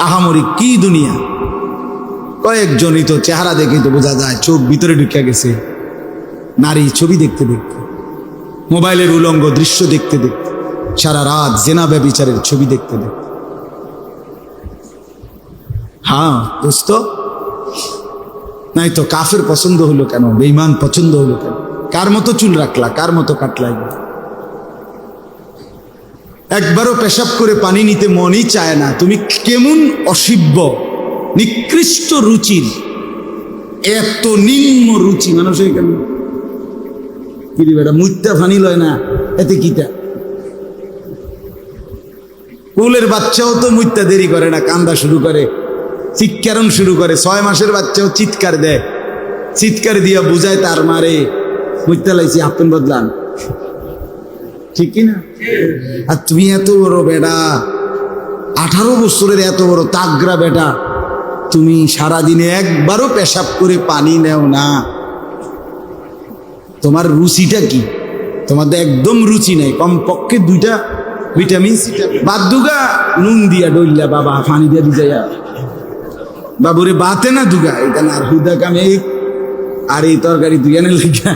আহামরি কি দুনিয়া, কয়েকজনই তো চেহারা দেখেই তো বোঝা যায় চোখ ভিতরে ঢুকে গেছে। নারী ছবি দেখতে দেখতে, মোবাইলের উলঙ্গ দৃশ্য দেখতে দেখতে, সারা রাত জেনা ব্যভিচারের ছবি দেখতে দেখতে। হ্যাঁ দোস্ত, নাই তো কাফের পছন্দ হলো কেন, বেঈমান পছন্দ হলো কেন? কার মতো চুল রাখলা, কার মতো কাটলা? একবারও পেশাব করে পানি নিতে মনই চায় না। তুমি কেমন অসিব্য, নিকৃষ্ট রুচির, এত নিম্ন রুচি মানুষের কেন? কি বেটা মুইত্যা ফানি লয় না, এতে কিটা? কুলের বাচ্চাও তো মুইত্যা দেরি করে না, কান্দা শুরু করে, চিৎকারণ শুরু করে। 6 মাসের বাচ্চাও চিৎকার দেয়, চিৎকার দিয়া বুঝায় তার মারে মুইত্যা লাইছি, আপন বদলান, ঠিক কিনা? আর তুমি এত বড় বেটা, 18 বছরের এত বড় তাগরা বেটা, তুমি সারাদিনে একবারও পেশাব করে পানি নেও না। তোমার রুচিটা কি? তোমাদের একদম রুচি নাই। কমপক্ষে 2টা ভিটামিন সি বাদ দুগা নুন দিয়া ডইলা বাবা পানি দিয়া ভিজাইয়া বাবুরে বাতে না দুগা, এটা না আর হুদা কামে আর এই তরকারি দুইয়ানে লেখা